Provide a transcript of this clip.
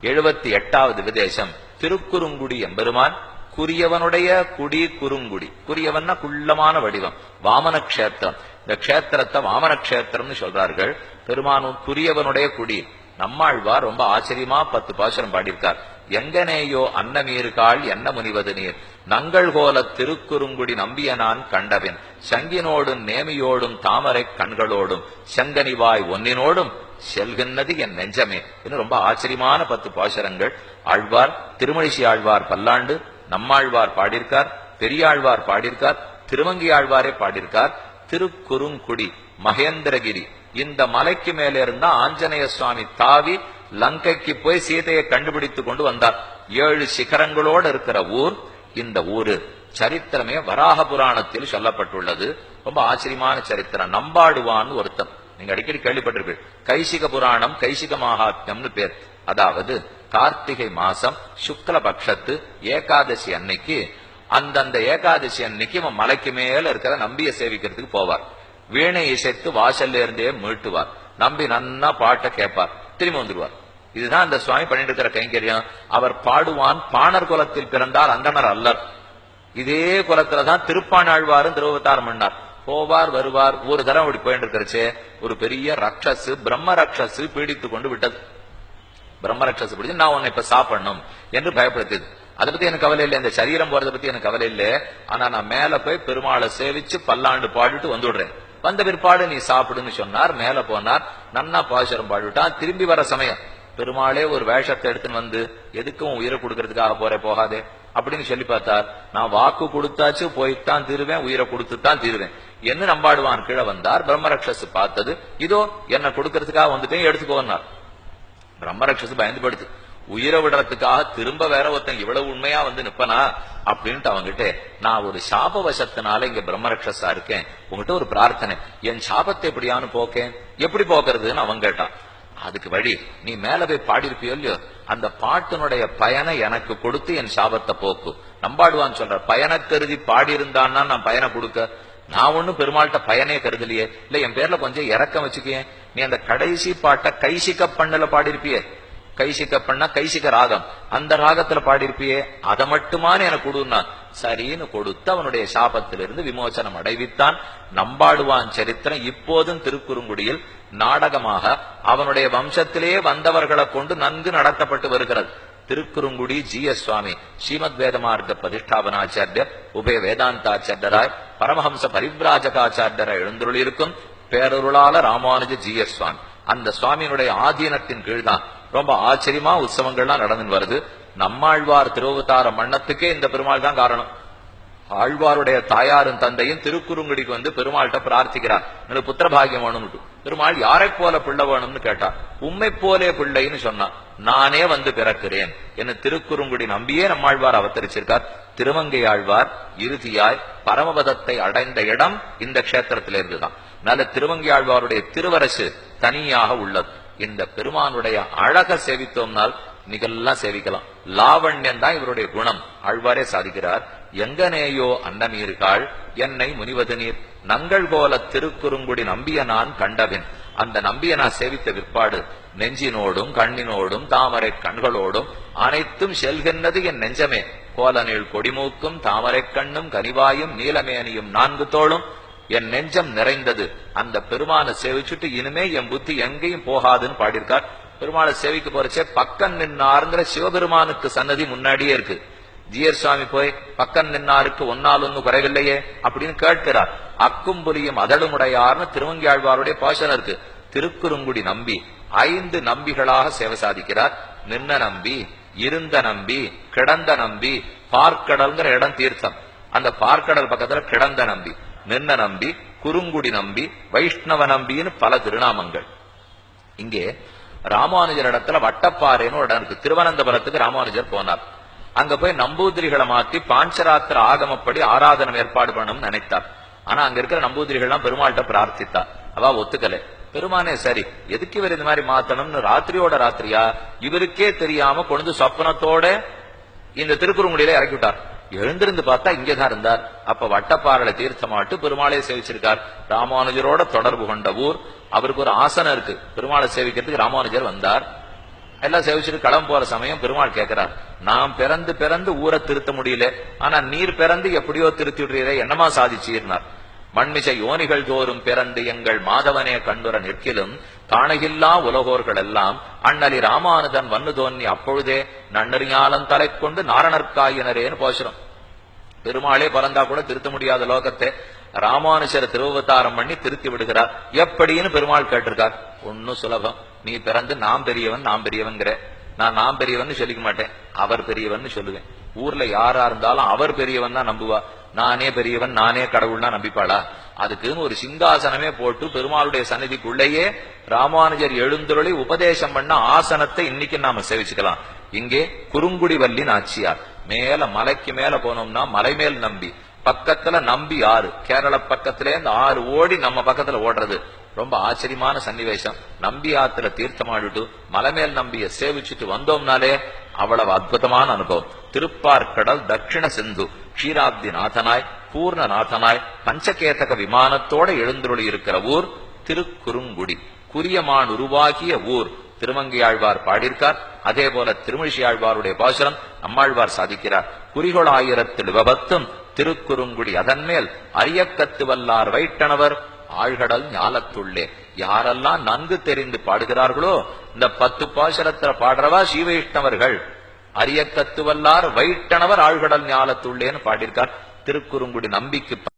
78வது விதேசம் திருக்குறுங்குடி எம்பெருமான். குறியவனுடைய குடி குறுங்குடி. குறியவன்னா குள்ளமான வடிவம், வாமன கஷேத்திரம். இந்த கஷேத்திரத்தை வாமன கஷேத்திரம்னு சொல்றார்கள். பெருமானும் குறியவனுடைய குடி. நம்மாழ்வார் ரொம்ப ஆச்சரியமா 10 பாசுரம் பாடியிருக்கார். எங்கனேயோ அன்னமீர்காள் என்ன முனிவது நீர், நங்கள் கோல திருக்குறுங்குடி நம்பிய நான் கண்டபின், சங்கினோடும் நேமியோடும் தாமரை கண்களோடும் செங்கனிவாய் ஒன்னினோடும் செல்கின்றது என் நெஞ்சமே. இன்னும் ரொம்ப ஆச்சரியமான 10 பாசுரங்கள். ஆழ்வார் திருமழிசை ஆழ்வார் பல்லாண்டு, நம்மாழ்வார் பாடியிருக்கார், பெரியாழ்வார் பாடியிருக்கார், திருமங்கி ஆழ்வாரே பாடியிருக்கார். திருக்குறுங்குடி மகேந்திரகிரி, இந்த மலைக்கு மேலே இருந்தா ஆஞ்சநேய சுவாமி தாவி லங்கைக்கு போய் சீதையை கண்டுபிடித்து கொண்டு வந்தார். 7 சிகரங்களோடு இருக்கிற ஊர் இந்த ஊரு. சரித்திரமே வராக புராணத்தில் சொல்லப்பட்டுள்ளது. ரொம்ப ஆச்சரியமான சரித்திரம். நம்பாடுவான் ஒருத்தன், நீங்க அடிக்கடி கேள்விப்பட்டிருப்பீர்கள். கைசிக புராணம், கைசிக மகாத்மியம்னு பேர். அதாவது கார்த்திகை மாசம் சுக்ல பட்சத்து ஏகாதசி அன்னைக்கு, அந்தந்த ஏகாதசி அன்னைக்கு இவன் மலைக்கு மேல இருக்கிற நம்பிய சேவிக்கிறதுக்கு போவார். வீணை இசைத்து வாசல்ல இருந்தே மீட்டுவார். நம்பி நன்னா பாட்டை கேட்பார், திரும்பி வந்துடுவார். இதுதான் அந்த சுவாமி பண்ணிட்டு இருக்கிற கைங்கரியம். அவர் பாடுவான். பாணர் குலத்தில் பிறந்தார், அந்தனர் அல்லர். இதே குலத்துலதான் திருப்பாணாழ்வாரும் திருவவதாரம் பண்ணார். போவார் வருவார். ஒரு தரம் அப்படி போயிட்டு இருக்கிறச்சே ஒரு பெரிய ரக்ஷசு, பிரம்ம ரக்ஷசு பீடித்து கொண்டு விட்டது. பிரம்ம ரக்ஷசு பிடிச்சு நான் உன்னை இப்ப சாப்பிடணும் என்று பயப்படுத்தியது. அதை பத்தி எனக்கு கவலை இல்லை, இந்த சரீரம் போறதை பத்தி எனக்கு கவலை இல்லை. ஆனா நான் மேல போய் பெருமாளை சேவிச்சு பல்லாண்டு பாடிட்டு வந்துடுறேன். வந்த பிற்பாடு நீ சாப்பிடுன்னு சொன்னார். மேல போனார், நன்னா பாசுரம் பாடிவிட்டான். திரும்பி வர சமயம் பெருமாளே ஒரு வேஷத்தை எடுத்துன்னு வந்து, எதுக்கும் உயிரை கொடுக்கறதுக்காக போகாதே அப்படின்னு சொல்லி பார்த்தார். நான் வாக்கு கொடுத்தாச்சு, போய்த்தான் தீருவேன், உயிரை கொடுத்துத்தான் தீருவேன் என்று நம்பாடுவான் கீழே வந்தார். பிரம்மரக்ஷசு பார்த்தது, இதோ என்ன கொடுக்கறதுக்காக வந்துட்டேன், எடுத்துக்கோன்னார். பிரம்மரக்ஷசு பயந்து படுத்து, உயிரை விடுறதுக்காக திரும்ப வேற ஒருத்தன் இவ்வளவு உண்மையா வந்து நிப்பனா அப்படின்ட்டு அவங்கிட்ட, நான் ஒரு சாப வசத்தினால இங்க பிரம்மரக்ஷசா இருக்கேன், உங்ககிட்ட ஒரு பிரார்த்தனை, என் சாபத்தை எப்படியானு போக்கேன். எப்படி போக்குறதுன்னு அவன் கேட்டான். அதுக்கு வழி, நீ மேல போய் பாடிருப்பியோ இல்லையோ, அந்த பாட்டினுடைய பயனை எனக்கு கொடுத்து என் சாபத்தை போக்கு. நம்பாடுவான்னு சொல்ற, பயனை கருதி பாடியிருந்தான்னா நான் பயனை கொடுக்க, நான் ஒண்ணும் பெருமாள்கிட்ட பயனே கருதலையே. இல்ல என் பேர்ல கொஞ்சம் இறக்கம் வச்சுக்கேன். நீ அந்த கடைசி பாட்டை கைசிக்க பண்ணல பாடிருப்பியே, கைசிக்க பண்ணா கைசிக ராகம், அந்த ராகத்துல பாடிருப்பியே, அதை மட்டுமானு எனக்கு கொடுன்னா சரின்னு கொடுத்து அவனுடைய சாபத்திலிருந்து விமோசனம் அடைவித்தான். நம்பாடுவான் சரித்திரம் இப்போதும் திருக்குறுங்குடியில் நாடகமாக அவனுடைய வம்சத்திலே வந்தவர்களை கொண்டு நன்கு நடத்தப்பட்டு வருகிறது. திருக்குறுங்குடி ஜி.எஸ். சுவாமி ஸ்ரீமத் வேதமார்க்க பிரதிஷ்டாபனாச்சாரியர், உபய வேதாந்தாச்சாரியராய் பரமஹம்ச பரிவ்ராஜகாச்சாரியராய் எழுந்துள்ளிருக்கும் பேரருளால ராமானுஜ ஜி.எஸ். சுவாமி. அந்த சுவாமியினுடைய ஆதீனத்தின் கீழ்தான் ரொம்ப ஆச்சரியமா உற்சவங்கள்லாம் நடந்து வருது. நம்மாழ்வார் திருவவதார மன்னத்துக்கே இந்த பெருமாள் தான் காரணம். ஆழ்வாருடைய தாயாரும் தந்தையும் திருக்குறுங்குடிக்கு வந்து பெருமாள்கிட்ட பிரார்த்திக்கிறார், எனக்கு புத்திர பாகியம் வேணும்னு. பெருமாள் யாரை போல பிள்ளை வேணும்னு கேட்டார். உம்மை போலே பிள்ளைன்னு சொன்னார். நானே வந்து பிறக்கிறேன் என்ன திருக்குறுங்குடி நம்பியே நம்மாழ்வார் அவதரிச்சிருக்கார். திருமங்கை ஆழ்வார் இறுதியாய் பரமபதத்தை அடைந்த இடம் இந்த கஷேத்திரத்தில இருந்துதான். நல்ல திருமங்கை ஆழ்வாருடைய திருவரசு தனியாக உள்ளது. இந்த பெருமானுடைய அழக சேவித்தோம்னால் நீங்கெல்லாம் சேவிக்கலாம். லாவண்யம் தான் இவருடைய குணம். ஆழ்வாரே சாதிக்கிறார், எங்கனேயோ அன்னமீர்காள் என்னை முனிவது நீர், நங்கள் போல திருக்குறுங்குடி நம்பிய நான் கண்டபின், அந்த நம்பிய நான் சேவித்த பிற்பாடு நெஞ்சினோடும் கண்ணினோடும் தாமரை கண்களோடும் அனைத்தும் செல்கின்றது என் நெஞ்சமே. கோலனில் கொடிமூக்கும் தாமரை கண்ணும் கனிவாயும் நீலமேனியும் 4 தோளும் என் நெஞ்சம் நிறைந்தது. அந்த பெருமானை சேவிச்சுட்டு இனிமே என் புத்தி எங்கேயும் போகாதுன்னு பாடியிருக்கார். பெருமாளை சேவிக்க போறச்சே பக்கம் நின்னாருங்கிற சிவபெருமானுக்கு சன்னதி முன்னாடியே இருக்கு. ஜி.எஸ். சுவாமி போய் பக்கம் நின்னாருக்கு ஒன்னால் ஒன்னு குறைவில்லையே அப்படின்னு கேட்கிறார். அக்கும் புலியும் அதழுமுடையார்னு திருவங்கியாழ்வாருடைய பாசனம் இருக்கு. திருக்குறுங்குடி நம்பி 5 நம்பிகளாக சேவை சாதிக்கிறார். நின்ன நம்பி, இருந்த நம்பி, கிடந்த நம்பி, பார்க்கடல்ங்கிற இடம் தீர்த்தம், அந்த பார்க்கடல் பக்கத்துல கிடந்த நம்பி, நின்ன நம்பி, குறுங்குடி நம்பி, வைஷ்ணவ நம்பின்னு பல திருநாமங்கள். இங்கே ராமானுஜர் இடத்துல வட்டப்பாறைன்னு ஒரு இடம் இருக்கு. திருவனந்தபுரத்துக்கு ராமானுஜர் போனார். அங்க போய் நம்பூதிரிகளை மாத்தி பாஞ்சராத்திர ஆகமப்படி ஆராதனம் ஏற்பாடு பண்ணணும்னு நினைத்தார். ஆனா அங்க இருக்கிற நம்பூதிரிகள்லாம் பெருமாள்கிட்ட பிரார்த்தித்தார். அவ ஒத்துக்கல. பெருமானே சரி, எதுக்கு இவர் இந்த மாதிரி மாத்தணும்னு ராத்திரியோட ராத்திரியா இவருக்கே தெரியாம கொண்டு சொப்பனத்தோட இந்த திருக்குறுங்குடியில இறக்கி விட்டார். எழுந்திருந்து பார்த்தா இங்கேதான் இருந்தார். அப்ப வட்டப்பாறையில தீர்த்தமாட்டு பெருமாளை சேவிச்சிருக்கார். ராமானுஜரோட தொடர்பு கொண்ட ஊர். அவருக்கு ஒரு ஆசனம் இருக்கு, பெருமாளை சேவிக்கிறதுக்கு ராமானுஜர் வந்தார். எல்லாம் சேவிச்சுட்டு களம் போற சமயம் பெருமாள் கேட்கிறார், நான் பிறந்து பிறந்து ஊரை திருத்த முடியல, ஆனா நீர் பிறந்து எப்படியோ திருத்தி விடுறீரே, என்னமா சாதிச்சீர்னார். மண்மிசை யோனிகள் தோறும் பிறந்து எங்கள் மாதவனே கண்டுர நிற்கிலும் காணகில்லா உலகோர்கள் எல்லாம் அண்ணலி ராமானுதன் வன்னு தோன்னி அப்பொழுதே நன்னறிஞாலம் தலை கொண்டு நாரணர்காயினரேன்னு போசுறோம். பெருமாளே பறந்தா கூட திருத்த முடியாத லோகத்தை ராமானுஜரை திருவவதாரம் பண்ணி திருத்தி விடுகிறார். எப்படின்னு பெருமாள் கேட்டிருக்கார். ஒன்னும் சுலபம். நீ பிறந்து நாம் பெரியவன் நாம் பெரியவன்கிற, நான் பெரியவன் சொல்லிக்க மாட்டேன், அவர் பெரியவன் சொல்லுவேன். ஊர்ல யாரா இருந்தாலும் அவர் பெரியவன் தான் நம்புவா. நானே பெரியவன் நானே கடவுள்னா நம்பிப்பாளா? அதுக்குன்னு ஒரு சிங்காசனமே போட்டு பெருமாளுடைய சந்நிதிக்குள்ளேயே ராமானுஜர் எழுந்துருளி உபதேசம் பண்ண ஆசனத்தை இன்னைக்கு நாம சேவிச்சுக்கலாம். இங்கே குறுங்குடி வள்ளி நாச்சியார் மேல மலைக்கு மேல போனோம்னா மலை மேல் நம்பி, பக்கத்துல நம்பி ஆறு, கேரள பக்கத்திலே இந்த ஆறு ஓடி நம்ம பக்கத்துல ஓடுறது. ரொம்ப ஆச்சரியமான சன்னிவேசம். நம்பி ஆத்துல தீர்த்தமாடிட்டு மலைமேல் நம்பிய சேவிச்சுட்டு வந்தோம்னாலே அவ்வளவு அற்புதமான அனுபவம். திருப்பார்கடல் தட்சிண சிந்து க்ஷீராப்தி நாதனாய் பூர்ணநாதனாய் பஞ்சகேதக விமானத்தோட எழுந்துருளி இருக்கிற ஊர் திருக்குறுங்குடி. குறியமான் உருவாகிய ஊர் திருமங்கையாழ்வார் பாடியிருக்கார். அதே போல திருமழிசையாழ்வாருடைய பாசுரம் நம்மாழ்வார் சாதிக்கிறார். குறிகொள் 1010 திருக்குறுங்குடி அதன்மேல் அரியக்கத்து வல்லார் வைட்டனவர் ஆழ்கடல் ஞாலத்துள்ளே. யாரெல்லாம் நன்கு தெரிந்து பாடுகிறார்களோ இந்த 10 பாசுரத்துல பாடுறவா சீவைஷ்ணவர்கள். அரியக்கத்து வல்லார் வைட்டனவர் ஆழ்கடல் ஞாலத்துள்ளேன்னு பாடியிருக்கார். திருக்குறுங்குடி நம்பிக்கு